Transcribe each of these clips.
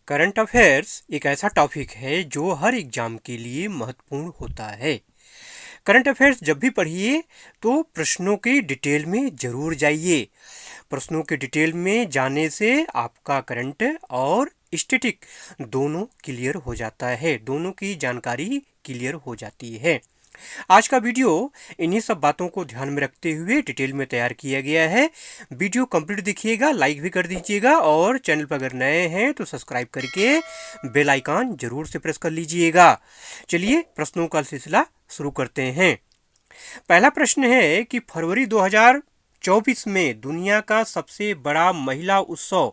Current affairs एक ऐसा topic है जो हर एग्जाम के लिए महत्वपूर्ण होता है। करंट अफेयर्स जब भी पढ़िए तो प्रश्नों की डिटेल में जरूर जाइए। प्रश्नों के डिटेल में जाने से आपका करंट और स्टैटिक दोनों क्लियर हो जाता है, दोनों की जानकारी क्लियर हो जाती है। आज का वीडियो इन्हीं सब बातों को ध्यान में रखते हुए डिटेल में तैयार किया गया है। वीडियो कंप्लीट देखिएगा, लाइक भी कर दीजिएगा और चैनल पर अगर नए हैं तो सब्सक्राइब करके बेल आइकन जरूर से प्रेस कर लीजिएगा। चलिए प्रश्नों का सिलसिला शुरू करते हैं। पहला प्रश्न है कि फरवरी 2024 में दुनिया का सबसे बड़ा महिला उत्सव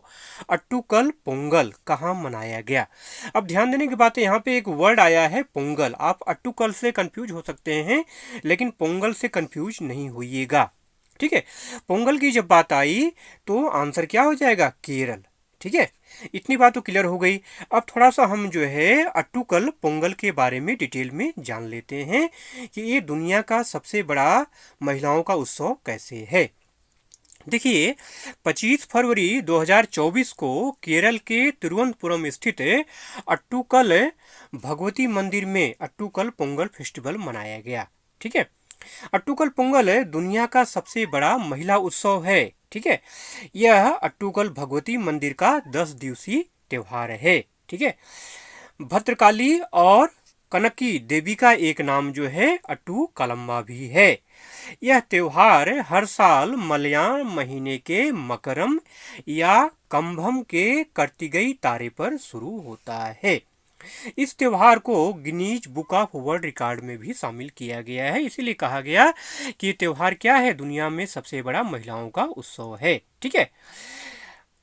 अट्टुकल पोंगल कहाँ मनाया गया। अब ध्यान देने की बात है, यहाँ पे एक वर्ड आया है पोंगल। आप अट्टुकल से कंफ्यूज हो सकते हैं, लेकिन पोंगल से कंफ्यूज नहीं होइएगा। ठीक है, पोंगल की जब बात आई तो आंसर क्या हो जाएगा, केरल। ठीक है, इतनी बात तो क्लियर हो गई। अब थोड़ा सा हम जो है अट्टुकल पोंगल के बारे में डिटेल में जान लेते हैं कि ये दुनिया का सबसे बड़ा महिलाओं का उत्सव कैसे है। देखिए, 25 फरवरी 2024 को केरल के तिरुवनंतपुरम स्थित अट्टुकल भगवती मंदिर में अट्टुकल पोंगल फेस्टिवल मनाया गया। ठीक है, अट्टुकल पोंगल दुनिया का सबसे बड़ा महिला उत्सव है। ठीक है, यह अट्टुकल भगवती मंदिर का 10 दिवसीय त्योहार है। ठीक है, भद्रकाली और कनकी देवी का एक नाम जो है अट्टू कलम्बा भी है। यह त्योहार हर साल मलयालम महीने के मकरम या कंभम के कार्तिकेय तारे पर शुरू होता है। इस त्योहार को Guinness book of world record में भी शामिल किया गया है। इसीलिए कहा गया कि ये त्योहार क्या है, दुनिया में सबसे बड़ा महिलाओं का उत्सव है। ठीक है,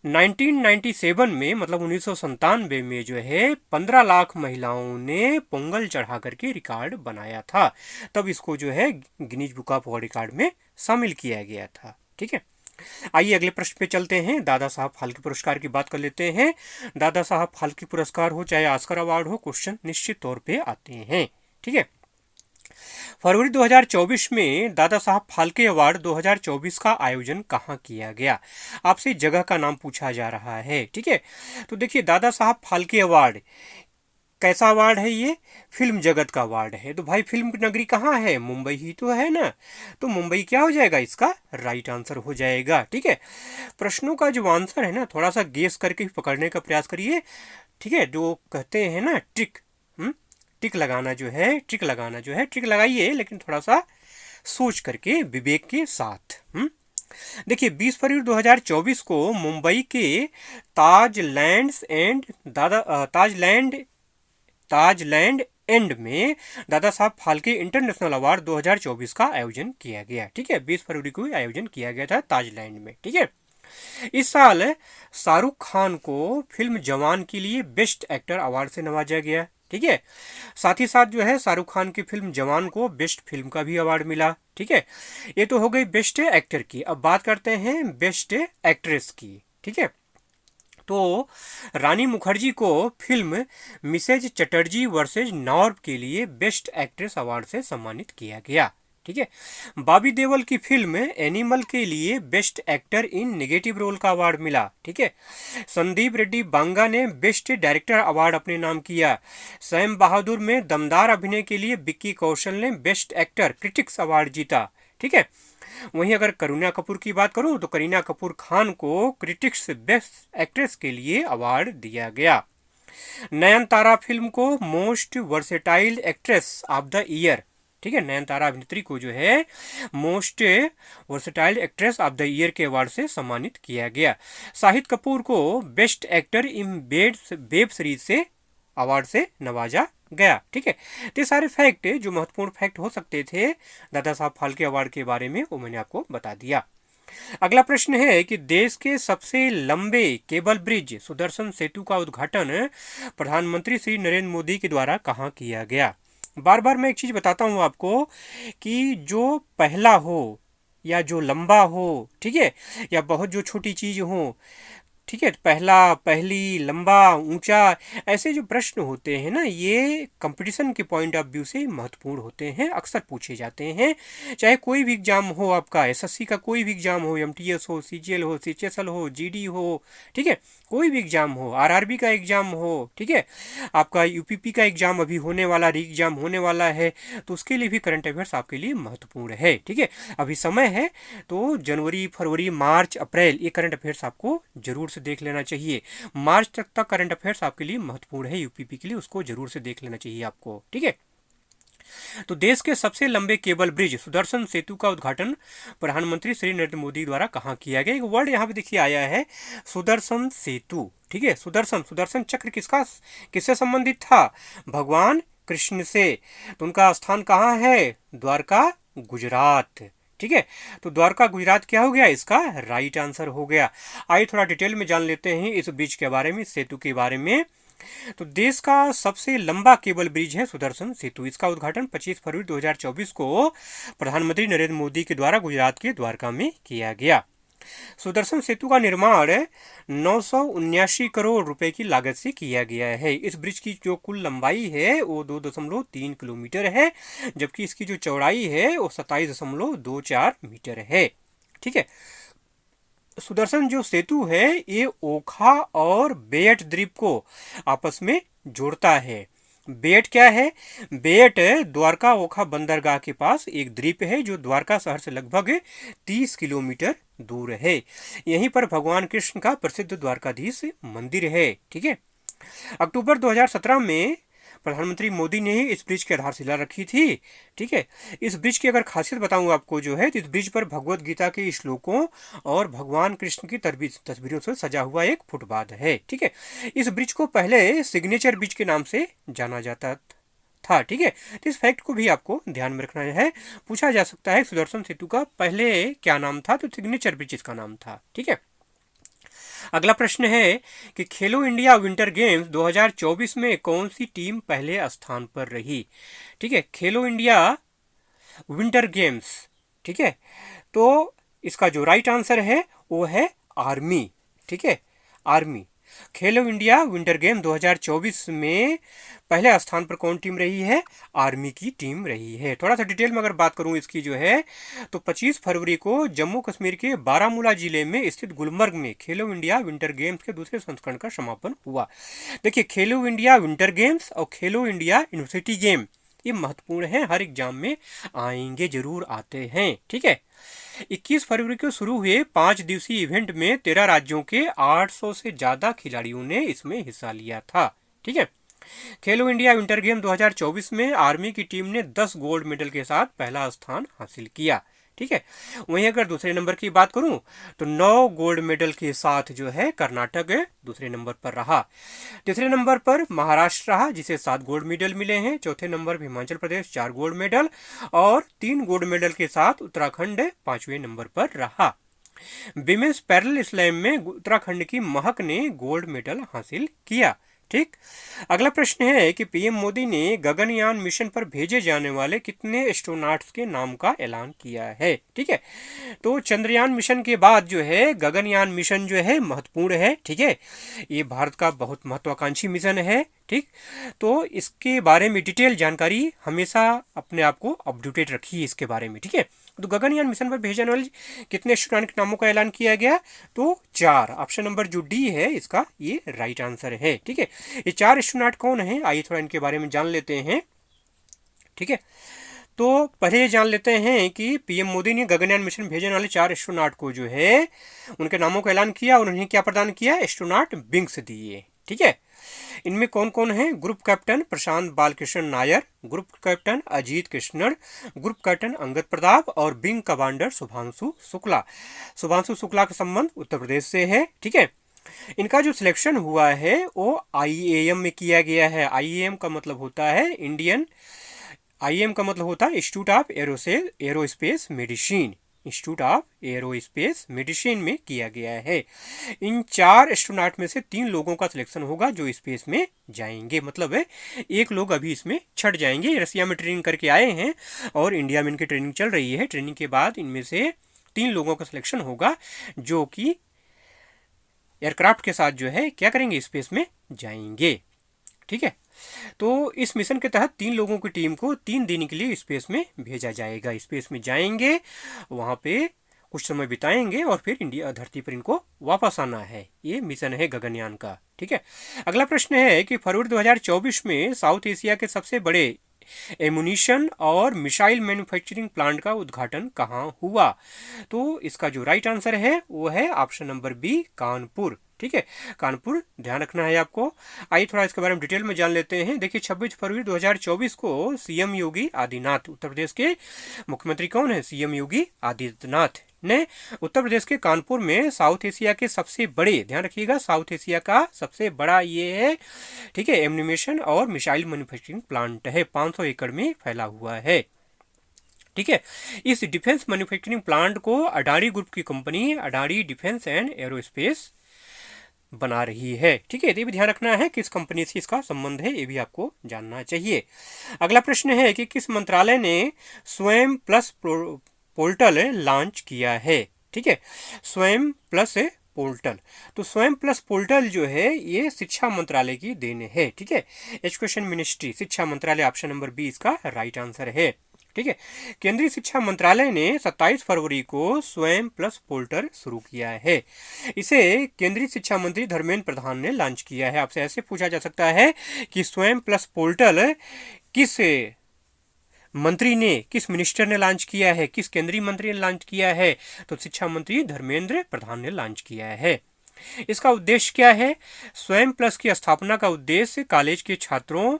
1997 में मतलब 1997 में जो है 15 लाख महिलाओं ने पोंगल चढ़ा करके रिकॉर्ड बनाया था। तब इसको जो है Guinness book of world record में शामिल किया गया था। ठीक है, आइए अगले प्रश्न पे चलते हैं। दादा साहब फाल्के पुरस्कार की बात कर लेते हैं। दादा साहब फाल्के पुरस्कार हो चाहे ऑस्कर अवार्ड हो, क्वेश्चन निश्चित तौर पे आते हैं। ठीक है, फरवरी 2024 में दादा साहब फाल्के अवार्ड 2024 का आयोजन कहाँ किया गया। आपसे जगह का नाम पूछा जा रहा है। ठीक है, तो देखिए दादा साहब फाल्के अवार्ड कैसा अवार्ड है, ये फिल्म जगत का अवार्ड है। तो भाई फिल्म की नगरी कहाँ है, मुंबई ही तो है ना। तो मुंबई क्या हो जाएगा, इसका राइट आंसर हो जाएगा। ठीक है, प्रश्नों का जो आंसर है ना थोड़ा सा गेस करके पकड़ने का प्रयास करिए। ठीक है, जो कहते हैं ना ट्रिक, ट्रिक लगाना जो है, ट्रिक लगाइए, लेकिन थोड़ा सा सोच करके विवेक के साथ। देखिए 20 फरवरी 2024 को मुंबई के ताजलैंड एंड में दादा साहब फाल्के इंटरनेशनल अवार्ड 2024 का आयोजन किया गया। ठीक है, 20 फरवरी को आयोजन किया गया था ताजलैंड में। ठीक है, इस साल शाहरुख खान को फिल्म जवान के लिए बेस्ट एक्टर अवार्ड से नवाजा गया। ठीक है, साथ ही साथ जो है शाहरुख खान की फिल्म जवान को बेस्ट फिल्म का भी अवार्ड मिला। ठीक है, ये तो हो गई बेस्ट एक्टर की। अब बात करते हैं बेस्ट एक्ट्रेस की। ठीक है, तो रानी मुखर्जी को film Mrs Chatterjee versus Norway के लिए बेस्ट एक्ट्रेस अवार्ड से सम्मानित किया गया। ठीक है, बॉबी देओल की फिल्म एनिमल के लिए best actor in negative role का अवार्ड मिला। ठीक है, संदीप रेड्डी बांगा ने बेस्ट डायरेक्टर अवार्ड अपने नाम किया। सैम बहादुर में दमदार अभिनय के लिए विक्की कौशल ने बेस्ट एक्टर क्रिटिक्स अवार्ड जीता। ठीक है, वहीं अगर करीना कपूर की बात करूं तो करीना कपूर खान को क्रिटिक्स बेस्ट एक्ट्रेस के लिए अवार्ड दिया गया। नयनतारा फिल्म को most versatile actress of the year, ठीक है, नयनतारा अभिनेत्री को जो है most versatile actress of the year के अवार्ड से सम्मानित किया गया। शाहिद कपूर को बेस्ट एक्टर इन वेब सीरीज से अवार्ड से नवाजा गया। ठीक है, तो ये सारे फैक्ट जो महत्वपूर्ण फैक्ट हो सकते थे दादा साहब फाल्के अवार्ड के बारे में वो मैंने आपको बता दिया। अगला प्रश्न है कि देश के सबसे लंबे केबल ब्रिज सुदर्शन सेतु का उद्घाटन प्रधानमंत्री श्री नरेंद्र मोदी के द्वारा कहाँ किया गया। बार बार मैं एक चीज बताता हूँ आपको कि जो पहला हो या जो लंबा हो, ठीक है, या बहुत जो छोटी चीज हो, ठीक है, पहली, लंबा, ऊंचा, ऐसे जो प्रश्न होते हैं ना, ये कंपटीशन के पॉइंट ऑफ व्यू से महत्वपूर्ण होते हैं, अक्सर पूछे जाते हैं। चाहे कोई भी एग्जाम हो, आपका एसएससी का कोई भी एग्जाम हो, एमटीएस हो, सीजीएल हो, सीएचएसएल हो, जीडी हो, ठीक है, कोई भी एग्जाम हो, आरआरबी का एग्जाम हो, ठीक है, आपका यूपीपी का एग्जाम अभी होने वाला, री एग्जाम होने वाला है, तो उसके लिए भी करंट अफेयर्स आपके लिए महत्वपूर्ण है। ठीक है, अभी समय है, तो जनवरी, फरवरी, मार्च, अप्रैल, ये करंट अफेयर्स आपको जरूर से देख लेना चाहिए। मार्च तक करंट अफेयर्स आपके लिए महत्वपूर्ण है, यूपीपी के लिए, उसको जरूर से देख लेना चाहिए आपको। ठीक है, तो देश के सबसे लंबे केबल ब्रिज सुदर्शन सेतु का उद्घाटन प्रधानमंत्री श्री नरेंद्र मोदी द्वारा कहाँ किया गया? एक वर्ड यहाँ पे देखिए आया है, सुदर्शन सेतु। ठीक है, सुदर्शन, सुदर्शन चक्र किससे संबंधित था? भगवान कृष्ण से। तो उनका स्थान कहाँ है? द्वारका, गुजरात। ठीक है, तो द्वारका गुजरात क्या हो गया? इसका राइट आंसर हो गया। आइए थोड़ा डिटेल में जान लेते हैं इस ब्रिज के बारे में, सेतु के बारे में। तो देश का सबसे लंबा केबल ब्रिज है सुदर्शन सेतु। इसका उद्घाटन 25 फरवरी 2024 को प्रधानमंत्री नरेंद्र मोदी के द्वारा गुजरात के द्वारका में किया गया। सुदर्शन सेतु का निर्माण 979 करोड़ रुपए की लागत से किया गया है। इस ब्रिज की जो कुल लंबाई है वो 2.3 किलोमीटर है, जबकि इसकी जो चौड़ाई है वो 27.24 मीटर है। ठीक है, सुदर्शन जो सेतु है ये ओखा और बेट द्वीप को आपस में जोड़ता है। बेट क्या है? बेट द्वारका ओखा बंदरगाह के पास एक द्वीप है जो द्वारका शहर से लगभग 30 किलोमीटर दूर है। यहीं पर भगवान कृष्ण का प्रसिद्ध द्वारकाधीश मंदिर है। ठीक है, अक्टूबर 2017 में प्रधानमंत्री मोदी ने ही इस ब्रिज की आधारशिला रखी थी। ठीक है, इस ब्रिज की अगर खासियत बताऊं आपको जो है, तो इस ब्रिज पर भगवत गीता के श्लोकों और भगवान कृष्ण की तस्वीरों से सजा हुआ एक फुटपाथ है। ठीक है, इस ब्रिज को पहले सिग्नेचर ब्रिज के नाम से जाना जाता था। ठीक है, तो इस फैक्ट को भी आपको ध्यान में रखना है। पूछा जा सकता है सुदर्शन सेतु का पहले क्या नाम था? तो सिग्नेचर ब्रिज इसका नाम था। ठीक है, अगला प्रश्न है कि खेलो इंडिया विंटर गेम्स 2024 में कौन सी टीम पहले स्थान पर रही? ठीक है, खेलो इंडिया विंटर गेम्स। ठीक है, तो इसका जो राइट आंसर है वो है आर्मी। ठीक है, आर्मी। खेलो इंडिया विंटर गेम 2024 में पहले स्थान पर कौन टीम रही है? आर्मी की टीम रही है। थोड़ा सा डिटेल में अगर बात करूं इसकी जो है, तो 25 फरवरी को जम्मू कश्मीर के बारामूला जिले में स्थित गुलमर्ग में खेलो इंडिया विंटर गेम्स के दूसरे संस्करण का समापन हुआ। देखिए, खेलो इंडिया विंटर गेम्स और खेलो इंडिया यूनिवर्सिटी गेम ये महत्वपूर्ण है, हर एग्जाम में आएंगे, जरूर आते हैं। ठीक है, 21 फरवरी को शुरू हुए 5 दिवसीय इवेंट में 13 राज्यों के 800 से ज्यादा खिलाड़ियों ने इसमें हिस्सा लिया था। ठीक है, खेलो इंडिया विंटर गेम 2024 में आर्मी की टीम ने 10 गोल्ड मेडल के साथ पहला स्थान हासिल किया। ठीक है, वहीं अगर दूसरे नंबर की बात करूं तो 9 गोल्ड मेडल के साथ जो है कर्नाटक दूसरे नंबर पर रहा। तीसरे नंबर पर महाराष्ट्र रहा जिसे 7 गोल्ड मेडल मिले हैं। चौथे नंबर पर हिमाचल प्रदेश 4 गोल्ड मेडल और 3 गोल्ड मेडल के साथ उत्तराखंड 5वें नंबर पर रहा। विमेंस पैरेलल स्लैम में उत्तराखंड की महक ने गोल्ड मेडल हासिल किया। ठीक, अगला प्रश्न है कि पीएम मोदी ने गगनयान मिशन पर भेजे जाने वाले कितने एस्ट्रोनॉट्स के नाम का ऐलान किया है? ठीक है, तो चंद्रयान मिशन के बाद जो है गगनयान मिशन जो है महत्वपूर्ण है। ठीक है, ये भारत का बहुत महत्वाकांक्षी मिशन है। ठीक, तो इसके बारे में डिटेल जानकारी हमेशा अपने आप को अपडेटेड रखिए इसके बारे में। ठीक है, तो गगनयान मिशन पर भेजे जाने वाले कितने एस्ट्रोनॉट के नामों का ऐलान किया गया? तो 4। ऑप्शन नंबर जो डी है इसका ये राइट आंसर है। ठीक है, ये 4 एस्ट्रोनॉट कौन है? आइए थोड़ा इनके बारे में जान लेते हैं। ठीक है, तो पहले ये जान लेते हैं कि पीएम मोदी ने गगनयान मिशन भेजने वाले 4 एस्ट्रोनॉट को जो है उनके नामों का ऐलान किया और उन्हें क्या प्रदान किया? एस्ट्रोनॉट विंग्स दिए। ठीक है, इनमें कौन कौन है? Group captain Prashant Balakrishnan Nair, group captain Ajit Krishnan, group captain Angad Pratap और विंग कमांडर शुभांशु शुक्ला। शुभांशु शुक्ला का संबंध उत्तर प्रदेश से है। ठीक है, इनका जो सिलेक्शन हुआ है वो आईएएम में किया गया है। आईएएम का मतलब होता है आईएएम का मतलब होता है institute of aerospace medicine. Institute of aerospace medicine में किया गया है। इन 4 एस्ट्रोनॉट में से 3 लोगों का सिलेक्शन होगा जो स्पेस में जाएंगे। मतलब है एक लोग अभी इसमें छट जाएंगे, रसिया में ट्रेनिंग करके आए हैं और इंडिया में इनकी ट्रेनिंग चल रही है। ट्रेनिंग के बाद इनमें से 3 लोगों का सिलेक्शन होगा जो कि एयरक्राफ्ट के साथ जो है क्या करेंगे, स्पेस में जाएंगे। ठीक है, तो इस मिशन के तहत 3 लोगों की टीम को 3 दिन के लिए स्पेस में भेजा जाएगा। स्पेस में जाएंगे, वहाँ पे कुछ समय बिताएंगे और फिर इंडिया धरती पर इनको वापस आना है। ये मिशन है गगनयान का। ठीक है, अगला प्रश्न है कि फरवरी 2024 में साउथ एशिया के सबसे बड़े एमुनिशन और मिसाइल मैन्युफैक्चरिंग प्लांट का उद्घाटन कहाँ हुआ? तो इसका जो राइट आंसर है वो है ऑप्शन नंबर बी, कानपुर। ठीक है, कानपुर ध्यान रखना है आपको। आइए थोड़ा इसके बारे में डिटेल में जान लेते हैं। देखिए 26 फरवरी 2024 को सीएम योगी आदित्यनाथ, उत्तर प्रदेश के मुख्यमंत्री कौन है? सीएम योगी आदित्यनाथ ने उत्तर प्रदेश के कानपुर में साउथ एशिया के सबसे बड़े, ध्यान रखिएगा, साउथ एशिया का सबसे बड़ा ये है, ठीक है, एम्यूनिशन और मिसाइल मैन्युफैक्चरिंग प्लांट है, 500 एकड़ में फैला हुआ है। ठीक है, इस डिफेंस मैन्युफैक्चरिंग प्लांट को अडानी ग्रुप की company Adani defence and aerospace बना रही है। ठीक है, ये भी ध्यान रखना है किस कंपनी से इसका संबंध है, ये भी आपको जानना चाहिए। अगला प्रश्न है कि किस मंत्रालय ने स्वयं प्लस पोर्टल लॉन्च किया है? ठीक है, स्वयं प्लस पोर्टल, तो स्वयं प्लस पोर्टल जो है ये शिक्षा मंत्रालय की देन है। ठीक है, एजुकेशन मिनिस्ट्री, शिक्षा मंत्रालय, ऑप्शन नंबर बी इसका राइट आंसर है। ठीक है, केंद्रीय शिक्षा मंत्रालय ने 27 फरवरी को स्वयं प्लस पोर्टल शुरू किया है। इसे केंद्रीय शिक्षा मंत्री धर्मेंद्र प्रधान ने लॉन्च किया है। आपसे ऐसे पूछा जा सकता है कि स्वयं प्लस पोर्टल किस मंत्री ने, किस मिनिस्टर ने लॉन्च किया है, किस केंद्रीय मंत्री ने लॉन्च किया है? तो शिक्षा मंत्री धर्मेंद्र प्रधान ने लॉन्च किया है। इसका उद्देश्य क्या है? स्वयं प्लस की स्थापना का उद्देश्य कॉलेज के छात्रों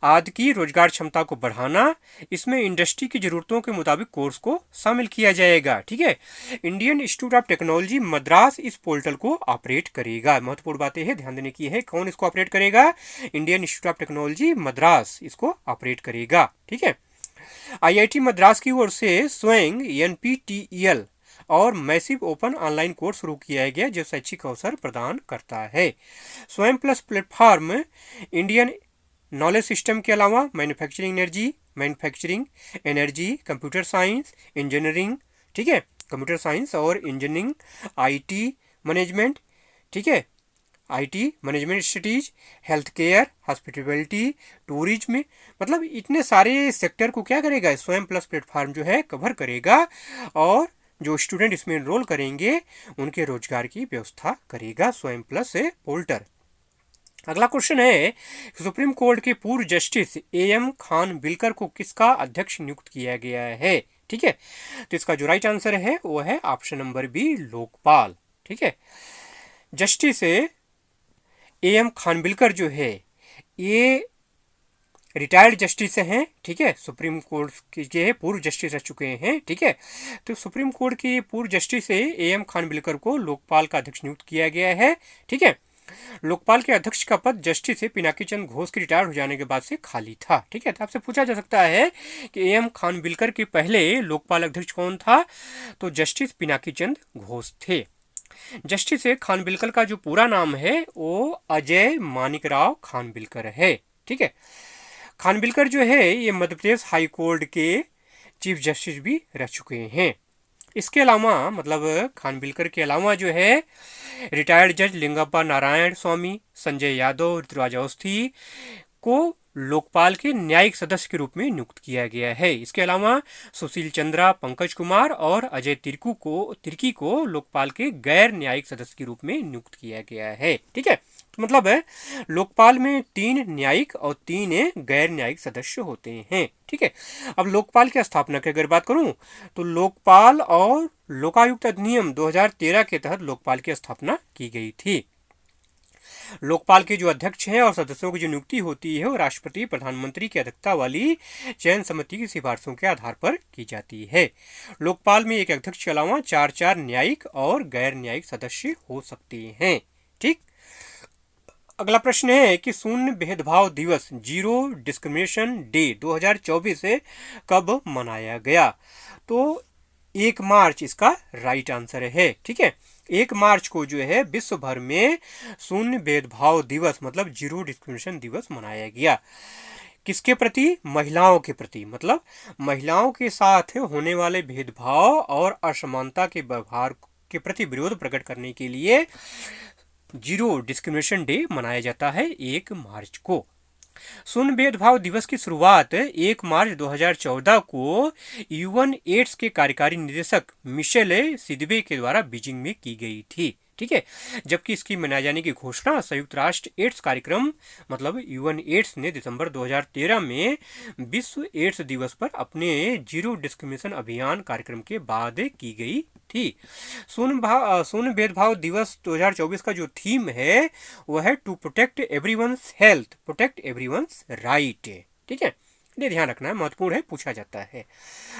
आदि की रोजगार क्षमता को बढ़ाना, इसमें इंडस्ट्री की जरूरतों के मुताबिक कोर्स को शामिल किया जाएगा। ठीक है, Indian institute of technology Madras इस पोर्टल को ऑपरेट करेगा। महत्वपूर्ण बातें हैं, ध्यान देने की है। कौन इसको ऑपरेट करेगा? Indian institute of technology Madras इसको ऑपरेट करेगा। ठीक है, आईआईटी मद्रास की ओर से स्वयं एनपीटीईएल और मैसिव ओपन ऑनलाइन कोर्स शुरू किया गया जो शैक्षिक अवसर प्रदान करता है। स्वयं plus platform Indian knowledge system के अलावा manufacturing energy, computer science, engineering, ठीक है, कंप्यूटर साइंस और इंजीनियरिंग, आईटी मैनेजमेंट, ठीक है, IT management studies, health care, hospitality, tourism, मतलब इतने सारे सेक्टर को क्या करेगा? स्वयं प्लस प्लेटफॉर्म जो है कवर करेगा और जो स्टूडेंट इसमें एनरोल करेंगे उनके रोजगार की व्यवस्था करेगा स्वयं प्लस पोर्टल। अगला क्वेश्चन है, सुप्रीम कोर्ट के पूर्व जस्टिस एएम खानविलकर को किसका अध्यक्ष नियुक्त किया गया है? ठीक है, तो इसका जो राइट आंसर है वो है ऑप्शन नंबर बी, लोकपाल। ठीक है, जस्टिस एएम खानविलकर जो है ये रिटायर्ड जस्टिस हैं। ठीक है, सुप्रीम कोर्ट के पूर्व जस्टिस रह चुके हैं। ठीक है, तो सुप्रीम कोर्ट के पूर्व जस्टिस एएम खानविलकर को लोकपाल का अध्यक्ष नियुक्त किया गया है। ठीक है, लोकपाल के अध्यक्ष का पद जस्टिस पिनाकी चंद घोष के रिटायर हो जाने के बाद से खाली था। ठीक है, तो आपसे पूछा जा सकता है कि एएम खानविलकर के पहले लोकपाल अध्यक्ष कौन था? तो जस्टिस पिनाकी चंद घोष थे। जस्टिस खानविलकर का जो पूरा नाम है वो अजय मानिकराव खानविलकर है। ठीक है, खानविलकर जो है ये मध्य प्रदेश हाई कोर्ट के चीफ जस्टिस भी रह चुके हैं। इसके अलावा, मतलब खानविलकर के अलावा जो है रिटायर्ड जज लिंगप्पा नारायण स्वामी, संजय यादव, ऋतुराज अवस्थी को लोकपाल के न्यायिक सदस्य के रूप में नियुक्त किया गया है। इसके अलावा सुशील चंद्रा, पंकज कुमार और अजय तिर्की को लोकपाल के गैर न्यायिक सदस्य के रूप में नियुक्त किया गया है। ठीक है, तो मतलब है लोकपाल में 3 न्यायिक और 3 गैर न्यायिक सदस्य होते हैं। ठीक है, अब लोकपाल की स्थापना की अगर बात करूं तो लोकपाल और लोकायुक्त अधिनियम 2013 के तहत लोकपाल की स्थापना की गई थी। लोकपाल के जो अध्यक्ष हैं और सदस्यों की जो नियुक्ति होती है वो राष्ट्रपति प्रधानमंत्री की अध्यक्षता वाली चयन समिति की सिफारिशों के आधार पर की जाती है। लोकपाल में एक अध्यक्ष के अलावा 4 न्यायिक और गैर न्यायिक सदस्य हो सकते हैं। ठीक, अगला प्रश्न है कि शून्य भेदभाव दिवस, जीरो डिस्क्रिमिनेशन डे 2024 कब मनाया गया? तो 1 मार्च इसका राइट आंसर है। ठीक है, 1 मार्च को जो है विश्व भर में शून्य भेदभाव दिवस मतलब जीरो डिस्क्रिमिनेशन दिवस मनाया गया। किसके प्रति? महिलाओं के प्रति, मतलब महिलाओं के साथ होने वाले भेदभाव और असमानता के व्यवहार के प्रति विरोध प्रकट करने के लिए जीरो डिस्क्रिमिनेशन डे मनाया जाता है 1 मार्च को। शून्य भेदभाव दिवस की शुरुआत 1 मार्च 2014 को यूएन एड्स के कार्यकारी निदेशक मिशेल सिदबे के द्वारा बीजिंग में की गई थी। ठीक है, जबकि इसकी मनाए जाने की घोषणा संयुक्त राष्ट्र एड्स कार्यक्रम मतलब यूएन एड्स ने दिसंबर 2013 में विश्व एड्स दिवस पर अपने जीरो डिस्क्रिमिनेशन अभियान कार्यक्रम के बाद की गई थी। शून्य भेदभाव दिवस 2024 का जो थीम है वह है to protect everyone's health, protect everyone's right. ठीक है, ये ध्यान रखना है, महत्वपूर्ण है, पूछा जाता है।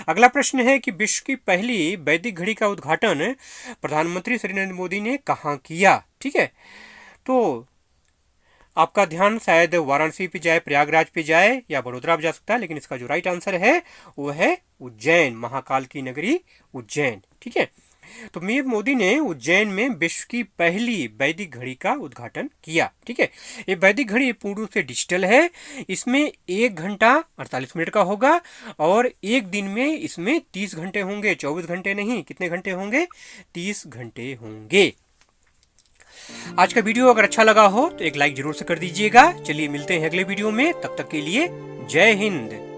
अगला प्रश्न है कि विश्व की पहली वैदिक घड़ी का उद्घाटन प्रधानमंत्री श्री नरेंद्र मोदी ने कहाँ किया। ठीक है, तो आपका ध्यान शायद वाराणसी पे जाए, प्रयागराज पे जाए या वडोदरा पे जा सकता है, लेकिन इसका जो राइट आंसर है वो है उज्जैन, महाकाल की नगरी उज्जैन। ठीक है, तो पीएम मोदी ने उज्जैन में विश्व की पहली वैदिक घड़ी का उद्घाटन किया। ठीक है, ये वैदिक घड़ी पूर्ण रूप से डिजिटल है। इसमें 1 घंटा 48 मिनट का होगा और एक दिन में इसमें 30 घंटे होंगे, 24 घंटे नहीं। कितने घंटे होंगे? 30 घंटे होंगे। आज का वीडियो अगर अच्छा लगा हो तो एक लाइक जरूर से कर दीजिएगा। चलिए मिलते हैं अगले वीडियो में, तब तक के लिए जय हिंद।